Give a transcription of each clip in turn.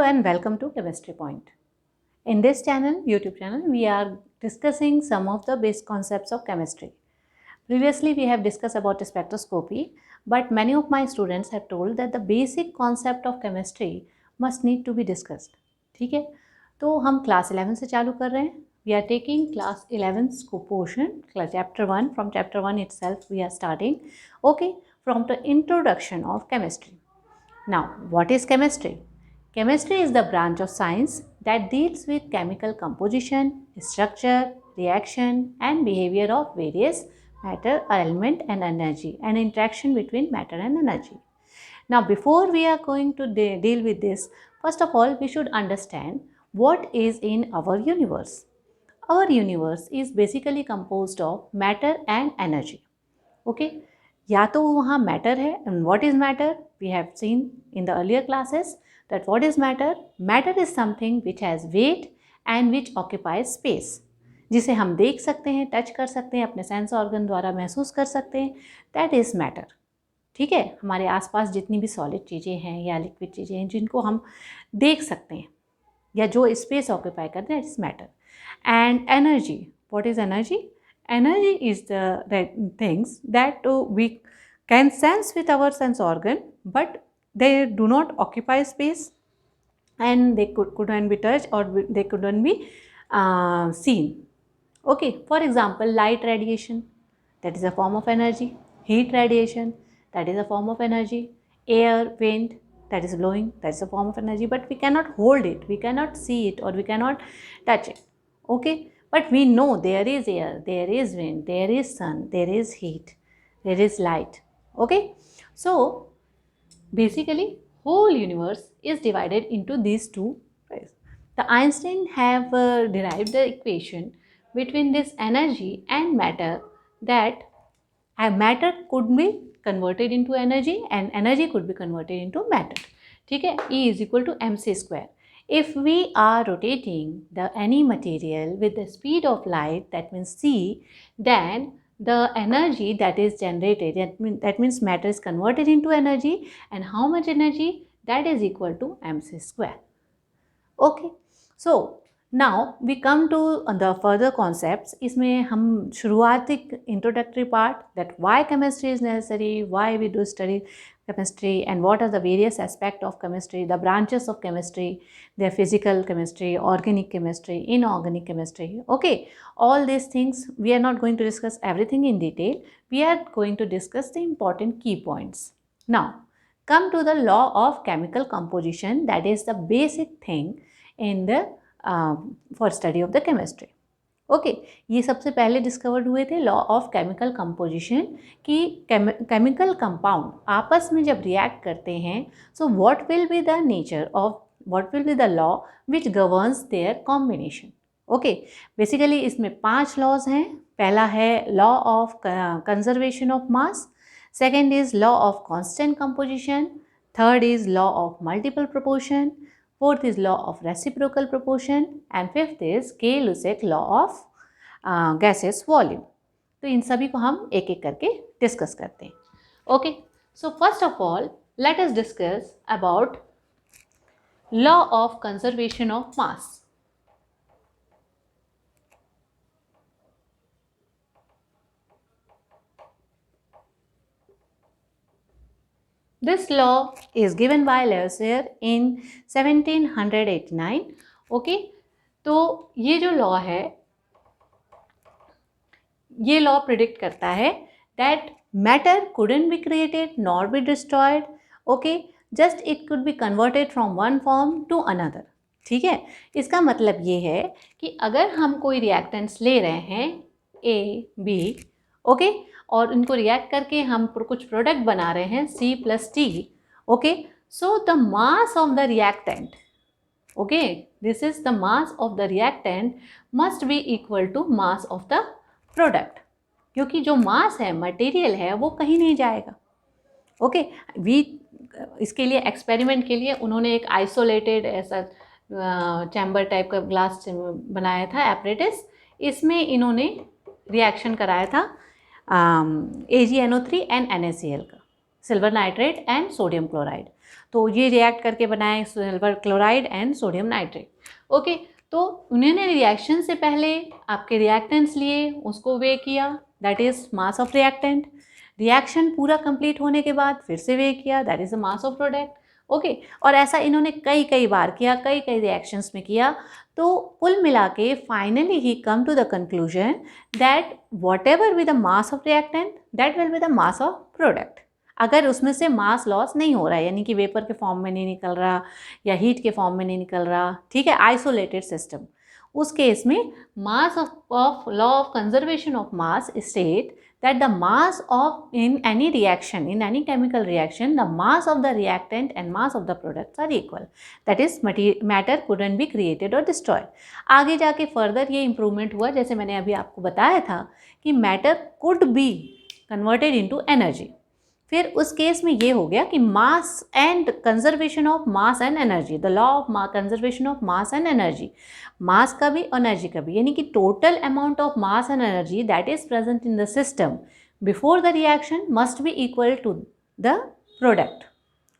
and welcome to Chemistry Point. In this YouTube channel, we are discussing some of the basic concepts of chemistry. Previously, we have discussed about spectroscopy, but many of my students have told that the basic concept of chemistry must need to be discussed. ठीक है, तो हम class 11 से चालू कर रहे हैं. We are taking class 11's portion, chapter 1. From chapter 1 itself, we are starting. Okay, from the introduction of chemistry. Now, what is chemistry? Chemistry is the branch of science that deals with chemical composition, structure, reaction, and behavior of various matter, element, and energy, and interaction between matter and energy. Now, before we are going to deal with this, first of all, we should understand what is in our universe. Our universe is basically composed of matter and energy. Okay? या तो वहाँ matter है, and what is matter? We have seen in the earlier classes that what is matter? Matter is something which has weight and which occupies space, जिसे हम देख सकते हैं, touch कर सकते हैं, अपने सेंस ऑर्गन द्वारा महसूस कर सकते हैं. That is matter. ठीक है, हमारे आसपास जितनी भी सॉलिड चीज़ें हैं या लिक्विड चीज़ें हैं जिनको हम देख सकते हैं या जो स्पेस ऑक्यूपाई करते हैं, that is matter. And energy, what is energy? Energy is the things that we can sense with our sense organ, but they do not occupy space, and they couldn't be touched or they couldn't be seen. Okay, for example, light radiation, that is a form of energy. Heat radiation, that is a form of energy. Air, wind, that is blowing, that is a form of energy, but we cannot hold it, we cannot see it, or we cannot touch it. Okay, but we know there is air, there is wind, there is sun, there is heat, there is light. Okay, so basically whole universe is divided into these two parts. The Einstein have derived the equation between this energy and matter, that matter could be converted into energy and energy could be converted into matter. ठीक है, E is equal to mc square. If we are rotating any material with the speed of light, that means c, then the energy that is generated, that means matter is converted into energy, and how much energy? That is equal to mc square. Okay, so now we come to the further concepts. इसमें हम शुरुआती introductory part, that why chemistry is necessary, why we do study chemistry, and what are the various aspects of chemistry, the branches of chemistry, their physical chemistry, organic chemistry, inorganic chemistry. Okay, all these things we are not going to discuss everything in detail. We are going to discuss the important key points. Now, come to the law of chemical composition, that is the basic thing in the for study of the chemistry. Okay, ये सबसे पहले discovered हुए थे law of chemical composition, कि chemical compound आपस में जब react करते हैं, so what will be the nature of, what will be the law which governs there combination. Okay, basically इसमें 5 लॉज हैं. पहला है law of conservation of mass, second is law of constant composition, third is law of multiple proportion, fourth is law of reciprocal proportion, and fifth is Gay-Lussac law of gaseous volume. तो इन सभी को हम एक एक करके discuss करते हैं. Okay, so first of all let us discuss about law of conservation of mass. This law is given by Lavoisier in 1789. Okay, तो ये जो लॉ है, ये लॉ प्रिडिक्ट करता है that matter couldn't be created nor be destroyed. Okay, just it could be converted from one form to another. ठीक है, इसका मतलब ये है कि अगर हम कोई रिएक्टेंट्स ले रहे हैं A, B, ओके, और इनको रिएक्ट करके हम कुछ प्रोडक्ट बना रहे हैं C+T. Okay, so the mass of the reactant, okay, this is the mass of the reactant must be equal to mass of the product, क्योंकि जो मास है, मटेरियल है, वो कहीं नहीं जाएगा. ओके, इसके लिए एक्सपेरिमेंट के लिए उन्होंने एक आइसोलेटेड ऐसा चैम्बर टाइप का ग्लास बनाया था, एपरेटस. इसमें इन्होंने रिएक्शन कराया था AgNO3 and NaCl का. Silver nitrate and sodium chloride. तो ये रिएक्ट करके बनाए silver chloride and sodium nitrate. Okay, तो उन्होंने रिएक्शन से पहले आपके रिएक्टेंट्स लिए, उसको वे किया, that is mass of reactant. Reaction पूरा कंप्लीट होने के बाद फिर से वे किया, that is the mass of product. Okay, और ऐसा इन्होंने कई बार किया, कई रिएक्शंस में किया। तो कुल मिला के फाइनली ही come to the conclusion that whatever be the mass of reactant that will be the mass of product. अगर उसमें से मास लॉस नहीं हो रहा है, यानी कि वेपर के फॉर्म में नहीं निकल रहा या हीट के फॉर्म में नहीं निकल रहा, ठीक है, आइसोलेटेड सिस्टम, उस केस में mass of law of conservation of mass state that the mass of in any reaction, in any chemical reaction, the mass of the reactant and mass of the products are equal. That is matter couldn't be created or destroyed. आगे जाके further ये improvement हुआ, जैसे मैंने अभी आपको बताया था कि matter could be converted into energy. फिर उस केस में ये हो गया कि mass and conservation of mass and energy, the law of conservation of mass and energy, mass का भी एनर्जी का भी, यानी कि total amount of mass and energy that is present in the system before the reaction must be equal to the product.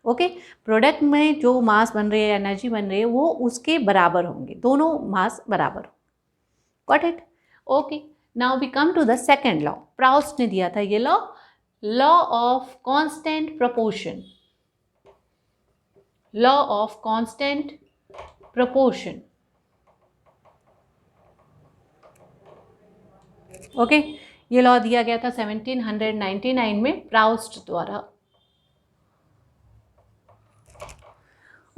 Okay, product में जो मास बन रही है, एनर्जी बन रही है, वो उसके बराबर होंगे, दोनों मास बराबर हो। Got it? Okay, now we come to the second law. Proust ने दिया था ये law, law of constant proportion, law of constant proportion। Okay, ये लॉ दिया गया था 1799 में प्राउस्ट द्वारा।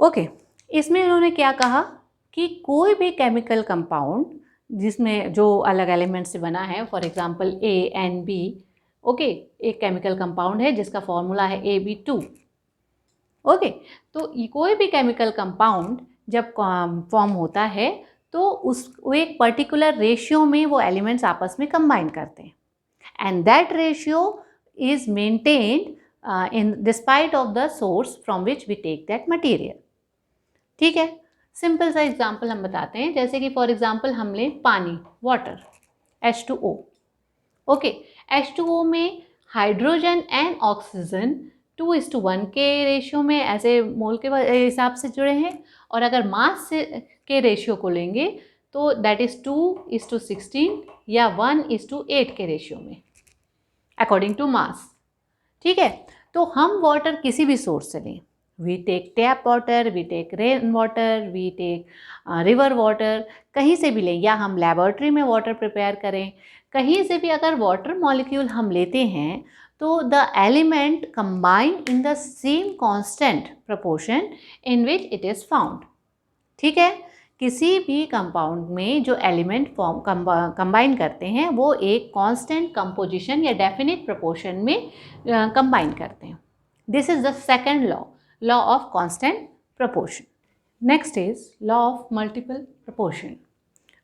ओके, इसमें इन्होंने क्या कहा कि कोई भी केमिकल कंपाउंड जिसमें जो अलग एलिमेंट से बना है, फॉर एग्जांपल ANB, ओके, एक केमिकल कंपाउंड है जिसका फॉर्मूला है AB2। ओके, तो कोई भी केमिकल कंपाउंड जब फॉर्म होता है तो वो एक पर्टिकुलर रेशियो में वो एलिमेंट्स आपस में कंबाइन करते हैं and that ratio is maintained in despite of the source from which we take that material. ठीक है, सिंपल सा एग्जांपल हम बताते हैं, जैसे कि फॉर एग्जांपल हम लें पानी, वाटर, H2O। ओके, H2O में हाइड्रोजन एंड ऑक्सीजन 2:1 के रेशियो में ऐसे मोल के हिसाब से जुड़े हैं, और अगर मास के रेशियो को लेंगे तो दैट इज़ 2:16 या 1:8 के रेशियो में अकॉर्डिंग टू मास। ठीक है, तो हम वाटर किसी भी सोर्स से लें, we take tap water, we take rain water, we take river water, कहीं से भी लें, या हम लेबोरेटरी में वाटर प्रिपेयर करें, कहीं से भी अगर वाटर मॉलिक्यूल हम लेते हैं तो the element combine in the same constant proportion in which it is found. ठीक है, किसी भी कंपाउंड में जो एलिमेंट फॉर्म कंबाइन करते हैं वो एक कांस्टेंट कंपोजिशन या डेफिनिट प्रोपोर्शन में कंबाइन करते हैं। This is the second law, law of constant proportion. Next is law of multiple proportion.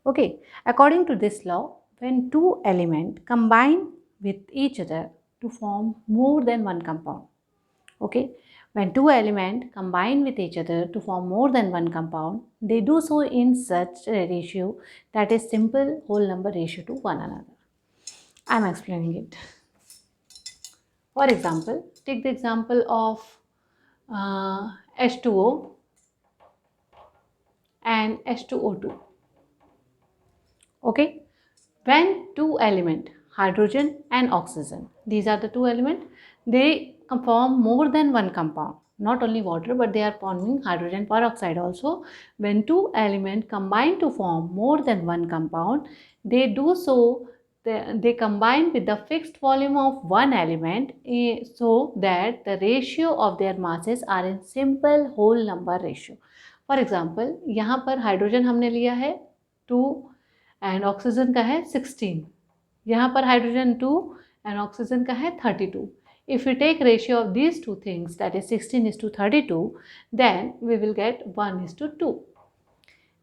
Okay, according to this law, when two elements combine with each other to form more than one compound, okay, when two elements combine with each other to form more than one compound, they do so in such a ratio that is simple whole number ratio to one another. I am explaining it. For example, take the example of H2O and H2O2. Okay, when two elements, hydrogen and oxygen, these are the two elements, they form more than one compound, not only water but they are forming hydrogen peroxide also. When two elements combine to form more than one compound, they do so, they combine with the fixed volume of one element so that the ratio of their masses are in simple whole number ratio. For example, यहाँ पर hydrogen हमने लिया है 2 and oxygen का है 16, यहाँ पर hydrogen 2 and oxygen का है 32. If we take ratio of these two things, that is 16:32, then we will get 1:2.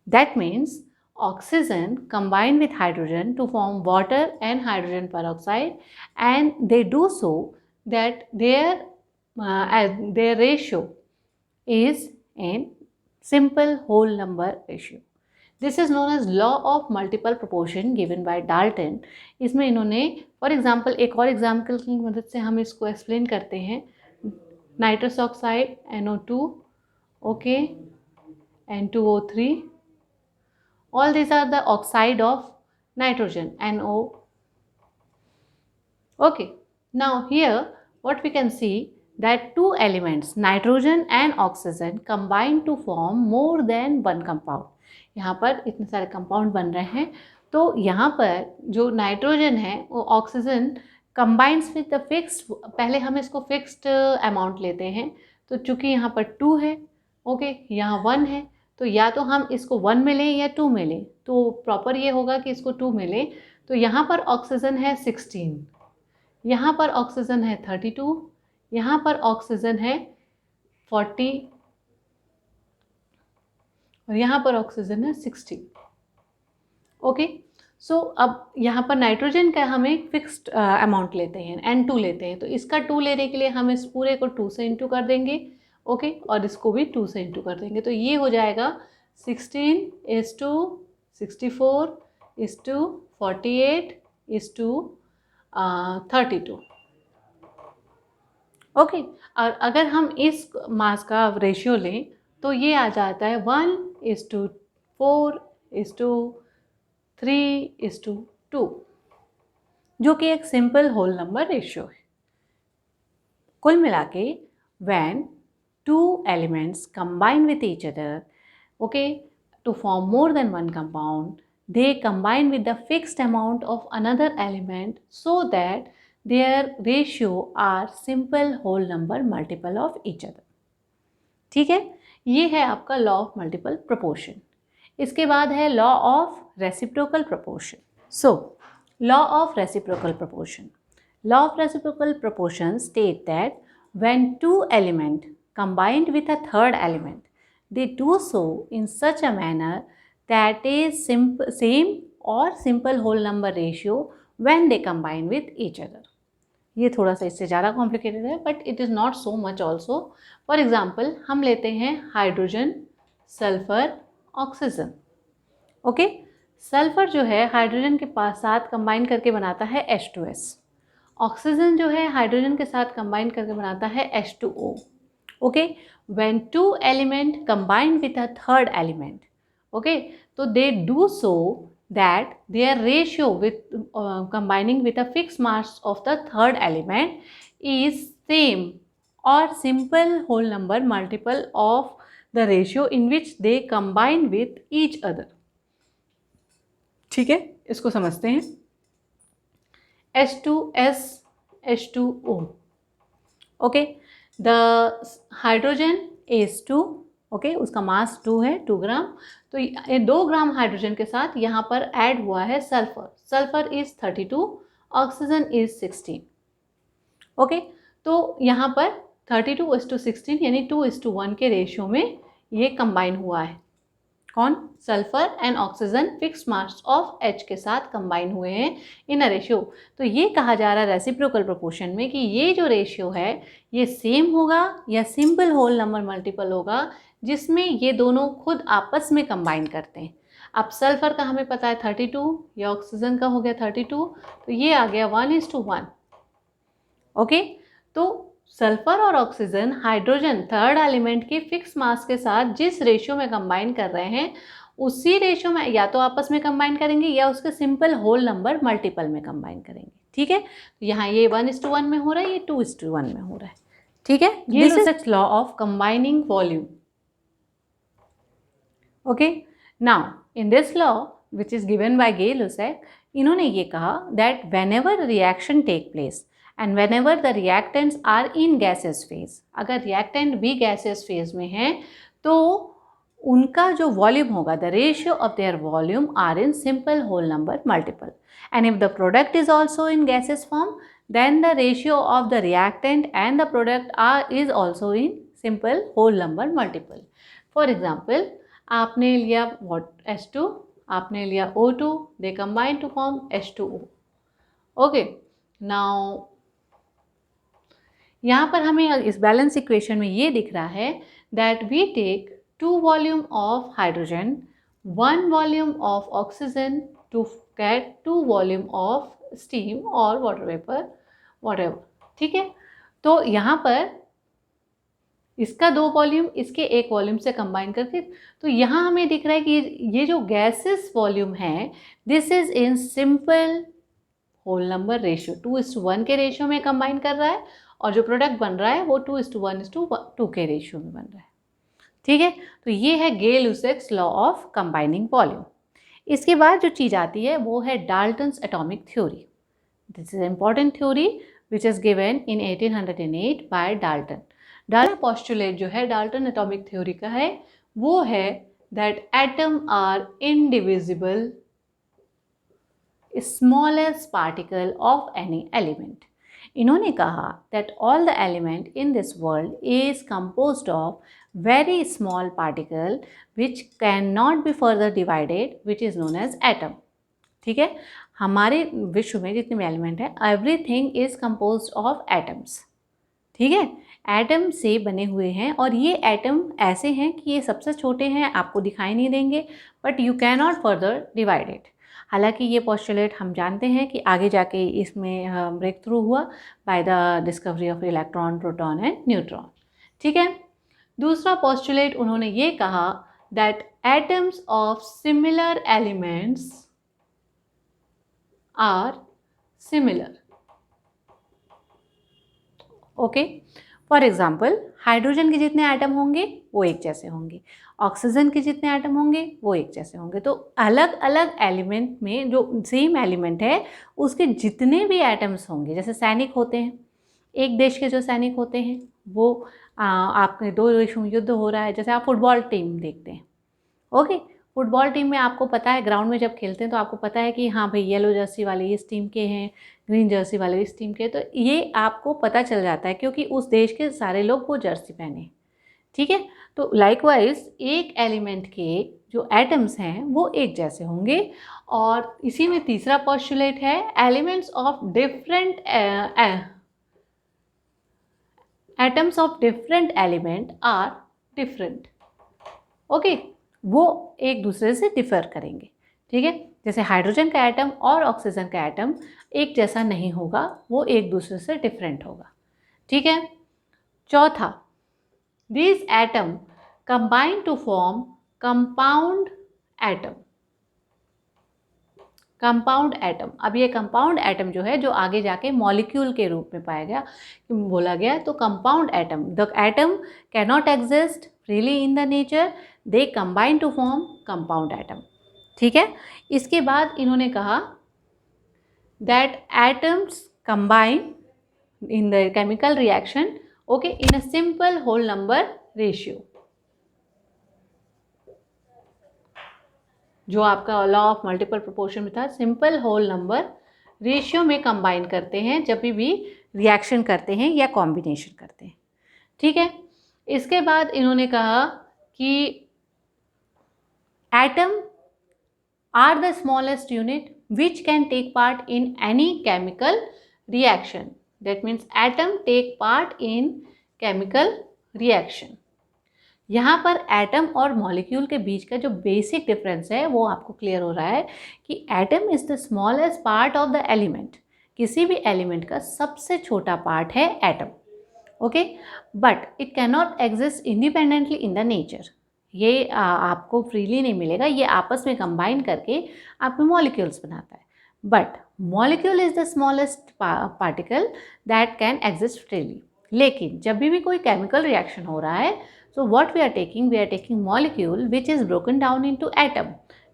That means oxygen combine with hydrogen to form water and hydrogen peroxide, and they do so that their ratio is in simple whole number ratio. This is known as law of multiple proportion given by Dalton. इसमें इन्होंने for example एक और example की मदद से हम इसको explain करते हैं। nitrous oxide NO2, okay, N2O3. All these are the oxide of nitrogen, NO. Okay, now here what we can see that two elements nitrogen and oxygen combine to form more than one compound. यहाँ पर इतने सारे compound बन रहे हैं, तो यहाँ पर जो नाइट्रोजन है वो oxygen combines with the fixed, पहले हम इसको फिक्स्ड अमाउंट लेते हैं, तो चूंकि यहाँ पर 2 है, ओके, यहाँ 1 है, तो या तो हम इसको 1 में लें या 2 में लें, तो प्रॉपर ये होगा कि इसको 2 में लें। तो यहाँ पर ऑक्सीजन है 16, यहाँ पर ऑक्सीजन है 32, यहाँ पर ऑक्सीजन है 40 और यहाँ पर ऑक्सीजन है 60। ओके, सो अब यहाँ पर नाइट्रोजन का हमें फिक्स्ड अमाउंट लेते हैं, N2 लेते हैं, तो इसका 2 लेने के लिए हम इस पूरे को 2 से इंटू कर देंगे, ओके, और इसको भी 2 से इंटू कर देंगे, तो ये हो जाएगा 16:64:48:32। ओके, और अगर हम इस मास का रेशियो लें तो ये आ जाता है 1:4:3:2, जो कि एक सिंपल होल नंबर रेशियो है। कुल मिला के when two elements combine with each other, okay, to form more than one compound, they combine with the fixed amount of another element so that their ratio are simple whole number multiple of each other. ठीक है, ये है आपका law of multiple proportion. इसके बाद है law of reciprocal proportion. So law of reciprocal proportion, law of reciprocal proportion state that when two elements combined with a third element, they do so in such a manner that is same or simple whole number ratio when they combine with each other. ये थोड़ा सा इससे ज़्यादा complicated है, but it is not so much also. For example हम लेते हैं hydrogen, sulphur, oxygen. Okay, sulphur जो है हाइड्रोजन के साथ कंबाइन करके बनाता है H2S, ऑक्सीजन जो है हाइड्रोजन के साथ कंबाइन करके बनाता है H2O। Okay, when two element combine with a third element, okay, तो they do so that their ratio with combining with a fixed mass of the third element is same or simple whole number multiple of the ratio in which they combine with each other. ठीक है, इसको समझते हैं। H2S, H2O, okay, the hydrogen is 2, okay, उसका मास 2 है, 2 ग्राम, तो ये 2 gram hydrogen के साथ यहाँ पर ऐड हुआ है sulphur. Sulphur is 32, oxygen is 16। Okay, तो यहाँ पर 32:16 यानी 2:1 के रेशियो में ये कंबाइन हुआ है। कौन? Sulphur and oxygen fix mass of H के साथ कंबाइन हुए हैं इन अ रेशियो। तो ये कहा जा रहा है रेसिप्रोकल प्रोपोर्शन में कि ये जो रेशियो है ये सेम होगा या सिंपल होल नंबर मल्टीपल होगा, जिसमें ये दोनों खुद आपस में कंबाइन करते हैं। अब सल्फर का हमें पता है 32, या ऑक्सीजन का हो गया 32, तो ये आ गया 1:1। ओके, तो सल्फर और ऑक्सीजन हाइड्रोजन थर्ड एलिमेंट के फिक्स मास के साथ जिस रेशियो में कंबाइन कर रहे हैं उसी रेशियो में या तो आपस में कंबाइन करेंगे या उसके सिंपल होल नंबर मल्टीपल में कंबाइन करेंगे। ठीक है, तो यहाँ ये 1:1 में हो रहा है, ये 2:1 में हो रहा है। ठीक है, this is such law of combining volume. Okay, now in this law which is given by Gay Lussac, इन्होंने ये कहा that whenever reaction take place and whenever the reactants are in gaseous phase, अगर reactant भी gaseous phase में है तो उनका जो volume होगा, the ratio of their volume are in simple whole number multiple, and if the product is also in gaseous form then the ratio of the reactant and the product is also in simple whole number multiple. For example, आपने लिया H2, आपने लिया O2, they combine to form H2O. Okay, now यहाँ पर हमें इस balance equation में ये दिख रहा है that we take 2 volume of hydrogen, 1 volume of oxygen to get 2 volume of steam और वाटर वेपर, व्हाटएवर। ठीक है, तो यहाँ पर इसका 2 वॉल्यूम इसके 1 वॉल्यूम से कंबाइन करके, तो यहाँ हमें दिख रहा है कि ये जो गैसेस वॉल्यूम है this is in simple whole number ratio, 2:1 के रेशियो में कंबाइन कर रहा है और जो प्रोडक्ट बन रहा है वो 2:1:2 के रेशियो में बन रहा है। ठीक है, तो ये है Gay Lussac's law of combining volume. इसके बाद जो चीज़ आती है वो है Dalton's atomic theory. This is important theory which is given in 1808 by Dalton. Dalton postulate जो है डाल्टन एटॉमिक थ्योरी का है वो है that atom are indivisible smallest particle of any element. इन्होंने कहा that all the element in this world is composed of very small particle which cannot be further divided, which is known as atom. ठीक है, हमारे विश्व में जितने भी element है everything is composed of atoms. ठीक है, एटम से बने हुए हैं और ये एटम ऐसे हैं कि ये सबसे छोटे हैं, आपको दिखाई नहीं देंगे, but you can not further divided. हालांकि ये पोस्टुलेट हम जानते हैं कि आगे जाके इसमें ब्रेक थ्रू हुआ by the discovery of electron, proton and neutron. ठीक है, दूसरा पोस्टुलेट उन्होंने ये कहा that atoms of similar elements are similar. Okay, for example hydrogen के जितने एटम होंगे वो एक जैसे होंगे, ऑक्सीजन के जितने एटम होंगे वो एक जैसे होंगे। तो अलग अलग एलिमेंट में जो सेम एलिमेंट है उसके जितने भी एटम्स होंगे, जैसे सैनिक होते हैं, एक देश के जो सैनिक होते हैं वो आपके 2 देशों में युद्ध हो रहा है, जैसे आप फुटबॉल टीम देखते हैं। ओके, फुटबॉल टीम में आपको पता है ग्राउंड में जब खेलते हैं तो आपको पता है कि हाँ भाई येलो जर्सी वाले इस टीम के हैं, ग्रीन जर्सी वाले इस टीम के, तो ये आपको पता चल जाता है क्योंकि उस देश के सारे लोग वो जर्सी पहने। ठीक है, तो लाइकवाइज एक एलिमेंट के जो एटम्स हैं वो एक जैसे होंगे। और इसी में तीसरा पोस्टुलेट है elements of different atoms of different element are different. Okay, वो एक दूसरे से डिफर करेंगे। ठीक है, जैसे हाइड्रोजन का एटम और ऑक्सीजन का एटम एक जैसा नहीं होगा, वो एक दूसरे से डिफरेंट होगा। ठीक है, चौथा, these atom combine to form compound atom. Compound atom, अब ये कंपाउंड एटम जो है जो आगे जाके मॉलिक्यूल के रूप में पाया गया, बोला गया, तो compound atom, the atom can not exist freely in the nature, they combine to form compound atom. ठीक है, इसके बाद इन्होंने कहा that atoms combine in the chemical reaction okay in a simple whole number ratio. जो आपका law of multiple proportion में था, सिंपल होल नंबर रेशियो में कंबाइन करते हैं जब भी रिएक्शन करते हैं या कॉम्बिनेशन करते हैं। ठीक है, इसके बाद इन्होंने कहा कि atom are the smallest unit which can take part in any chemical reaction. That means atom take part in chemical reaction. यहाँ पर एटम और मॉलिक्यूल के बीच का जो बेसिक डिफरेंस है वो आपको क्लियर हो रहा है कि atom is the smallest part of the element. किसी भी एलिमेंट का सबसे छोटा पार्ट है atom. Okay, but it can not exist independently in the nature. ये आपको फ्रीली नहीं मिलेगा, ये आपस में कंबाइन करके आपके मॉलिक्यूल्स बनाता है। But molecule is the smallest particle that can exist freely. लेकिन जब भी कोई केमिकल रिएक्शन हो रहा है, so what we are taking molecule which is broken down into atom,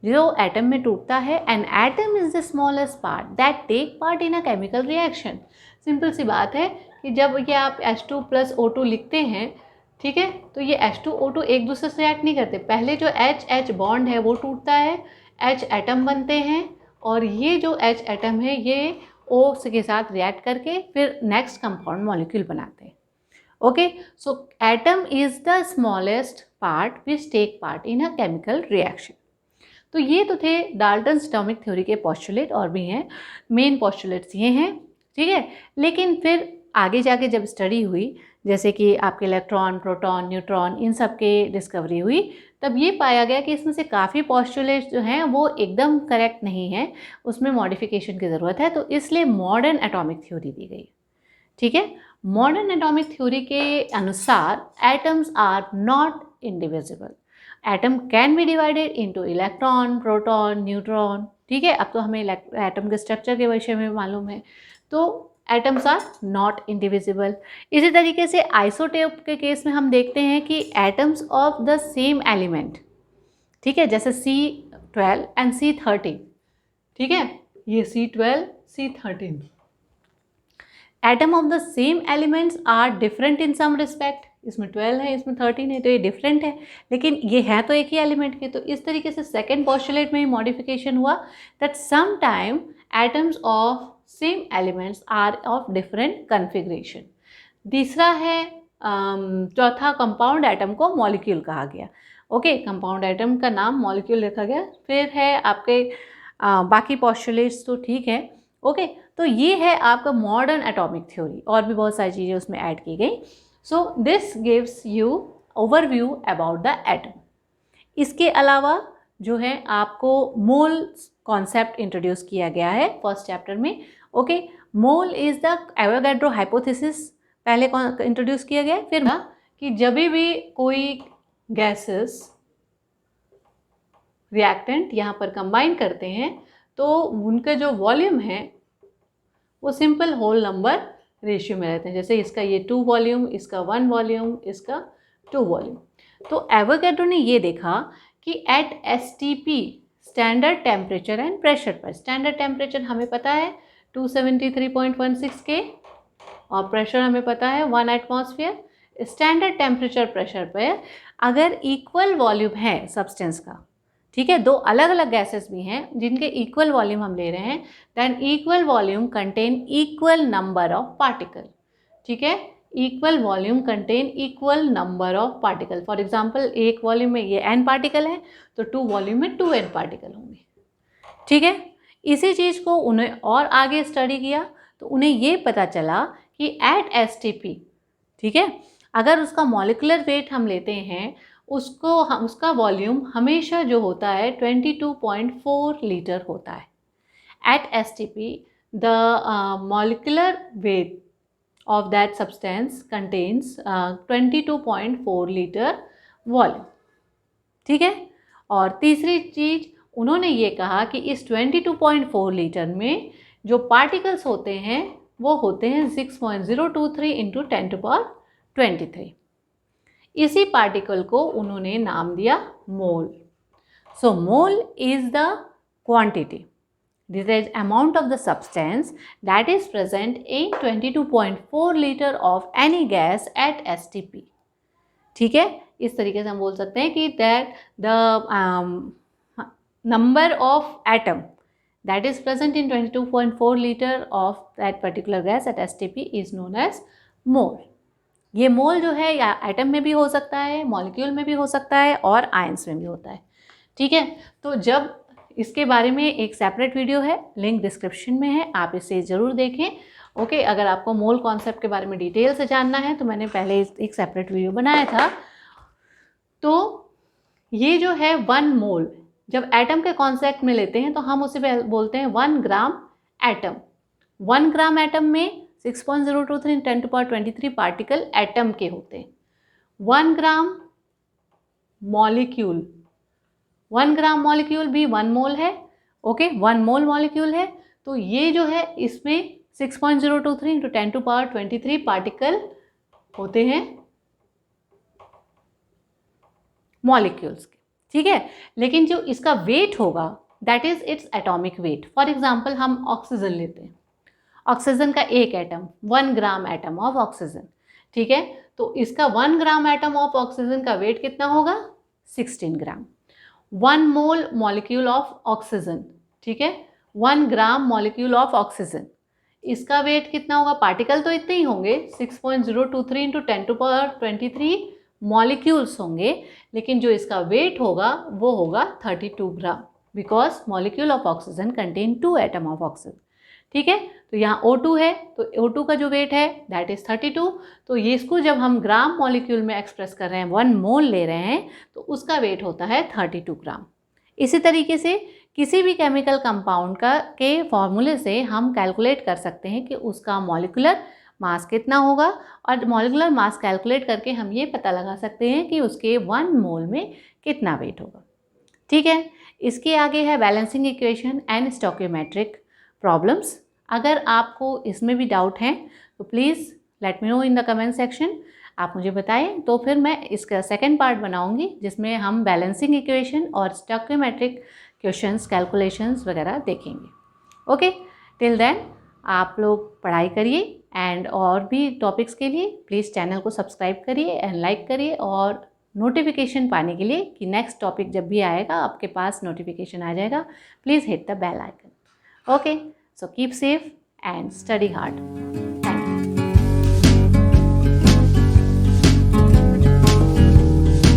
जो एटम में टूटता है, and atom is the smallest part that take part in a chemical reaction। Simple सी बात है कि जब ये आप H2 + O2 लिखते हैं, ठीक है, तो ये H2O2 एक दूसरे से रिएक्ट नहीं करते। पहले जो H बॉन्ड है वो टूटता है, H एटम बनते हैं, और ये जो H एटम है ये O के साथ रिएक्ट करके फिर नेक्स्ट कंपाउंड मॉलिक्यूल बनाते हैं। Okay, so atom is the smallest part which take part in a chemical reaction. तो ये तो थे डाल्टन्स एटॉमिक थ्योरी के पोस्टुलेट, और भी हैं, मेन पोस्टुलेट्स ये हैं। ठीक है, लेकिन फिर आगे जाके जब स्टडी हुई, जैसे कि आपके इलेक्ट्रॉन, प्रोटॉन, न्यूट्रॉन, इन सब के डिस्कवरी हुई, तब ये पाया गया कि इसमें से काफ़ी पोस्टुलेट्स जो हैं वो एकदम करेक्ट नहीं है, उसमें मॉडिफिकेशन की ज़रूरत है। तो इसलिए मॉडर्न एटॉमिक थ्योरी दी गई। ठीक है, मॉडर्न एटॉमिक थ्योरी के अनुसार atoms are not indivisible. Atom can be divided into electron, proton, neutron. ठीक है, अब तो हमें एटम के स्ट्रक्चर के विषय में मालूम है। तो एटम्स आर नॉट इंडिविजिबल। इसी तरीके से आइसोटोप के केस में हम देखते हैं कि atoms of the same element, ठीक है, जैसे C12 एंड C13, ठीक है, ये C12 C13, atom of the same elements are different in some respect. इसमें 12 है, इसमें 13 है, तो ये डिफरेंट है, लेकिन ये है तो एक ही एलिमेंट के। तो इस तरीके से सेकेंड पोस्टुलेट में ही मॉडिफिकेशन हुआ that some time atoms of same elements are of different configuration. तीसरा है चौथा, कंपाउंड एटम को मॉलिक्यूल कहा गया। ओके, कंपाउंड एटम का नाम मॉलिक्यूल रखा गया। फिर है आपके बाकी पोस्टुलेट्स तो ठीक है। ओके, तो ये है आपका मॉडर्न एटॉमिक थ्योरी, और भी बहुत सारी चीज़ें उसमें ऐड की गई। So this gives you overview about the atom. इसके अलावा जो है आपको मोल कॉन्सेप्ट इंट्रोड्यूस किया गया है फर्स्ट चैप्टर में। Okay, mole is the Avogadro hypothesis पहले इंट्रोड्यूस किया गया। फिर कि जब भी कोई गैसेस रिएक्टेंट यहाँ पर कंबाइन करते हैं तो उनका जो वॉल्यूम है वो सिंपल होल नंबर रेशियो में रहते हैं। जैसे इसका ये 2 वॉल्यूम, इसका 1 वॉल्यूम, इसका 2 वॉल्यूम। तो एवोगैड्रो ने ये देखा कि at STP standard temperature and pressure पर, स्टैंडर्ड टेम्परेचर हमें पता है 273.16 K और प्रेशर हमें पता है 1 एटमॉस्फेयर। स्टैंडर्ड टेम्परेचर प्रेशर पर अगर इक्वल वॉल्यूम है सब्सटेंस का, ठीक है, दो अलग अलग गैसेस भी हैं जिनके इक्वल वॉल्यूम हम ले रहे हैं, than equal volume contain equal number of particle. ठीक है, equal volume contain equal number of particle. For example एक वॉल्यूम में ये n पार्टिकल है तो 2 वॉल्यूम में 2n पार्टिकल होंगे। ठीक है, इसी चीज़ को उन्हें और आगे स्टडी किया तो उन्हें ये पता चला कि एट STP, ठीक है, अगर उसका मॉलिकुलर वेट हम लेते हैं उसका वॉल्यूम हमेशा जो होता है 22.4 लीटर होता है। At STP the molecular weight of that substance contains 22.4 litre volume. ठीक है, और तीसरी चीज़ उन्होंने ये कहा कि इस 22.4 लीटर में जो पार्टिकल्स होते हैं वो होते हैं 6.023 इंटू 10⁻23। इसी पार्टिकल को उन्होंने नाम दिया mole. So mole is the quantity, this is amount of the substance that is present in 22.4 litre of any gas at STP। ठीक है, इस तरीके से हम बोल सकते हैं कि that the number of atom that is present in 22.4 liter of that particular gas at STP is known as mole। ये मोल जो है या एटम में भी हो सकता है, मॉलिक्यूल में भी हो सकता है और आयंस में भी होता है। ठीक है, तो जब इसके बारे में एक सेपरेट वीडियो है, लिंक डिस्क्रिप्शन में है, आप इसे ज़रूर देखें। ओके, अगर आपको मोल कॉन्सेप्ट के बारे में डिटेल से जानना है तो मैंने पहले एक सेपरेट वीडियो बनाया था। तो ये जो है 1 मोल जब एटम के कॉन्सेप्ट में लेते हैं तो हम उसे बोलते हैं 1 ग्राम एटम। 1 ग्राम एटम में 6.023 10⁻23 पार्टिकल एटम के होते हैं। 1 ग्राम मॉलिक्यूल, 1 ग्राम मॉलिक्यूल भी 1 मोल है। ओके, 1 मोल मॉलिक्यूल है तो ये जो है इसमें 6.023 इंटू 10⁻23 पार्टिकल होते हैं मॉलिक्यूल्स के। ठीक है, लेकिन जो इसका वेट होगा that is its atomic weight. For example हम ऑक्सीजन लेते हैं, ऑक्सीजन का एक atom 1 gram atom of oxygen. ठीक है, तो इसका 1 ग्राम एटम ऑफ ऑक्सीजन का वेट कितना होगा 16 ग्राम। 1 मोल मॉलिक्यूल ऑफ ऑक्सीजन, ठीक है, 1 ग्राम मॉलिक्यूल ऑफ ऑक्सीजन, इसका वेट कितना होगा, पार्टिकल तो इतने ही होंगे 6.023 इंटू 10⁻23 मॉलिक्यूल्स होंगे, लेकिन जो इसका वेट होगा वो होगा 32 gram, because molecule of oxygen contain 2 atom of oxygen. ठीक है, तो यहाँ O2 है तो O2 का जो वेट है दैट इज 32। तो ये इसको जब हम ग्राम मॉलिक्यूल में एक्सप्रेस कर रहे हैं, 1 मोल ले रहे हैं, तो उसका वेट होता है 32 ग्राम। इसी तरीके से किसी भी केमिकल कंपाउंड के फॉर्मूले से हम कैलकुलेट कर सकते हैं कि उसका मॉलिकुलर मास कितना होगा, और मॉलिक्यूलर मास कैलकुलेट करके हम ये पता लगा सकते हैं कि उसके 1 मोल में कितना वेट होगा। ठीक है, इसके आगे है balancing equation and stoichiometric problems. अगर आपको इसमें भी डाउट है तो please let me know in the comment section, आप मुझे बताएं, तो फिर मैं इसका सेकंड पार्ट बनाऊंगी जिसमें हम बैलेंसिंग इक्वेशन और स्टोइकियोमेट्रिक क्वेश्चंस, कैलकुलेशंस वगैरह देखेंगे। ओके, टिल देन आप लोग पढ़ाई करिए, एंड और भी टॉपिक्स के लिए प्लीज़ चैनल को सब्सक्राइब करिए एंड लाइक करिए, और नोटिफिकेशन पाने के लिए कि नेक्स्ट टॉपिक जब भी आएगा आपके पास नोटिफिकेशन आ जाएगा, please hit the bell icon. Okay, so keep safe and study hard.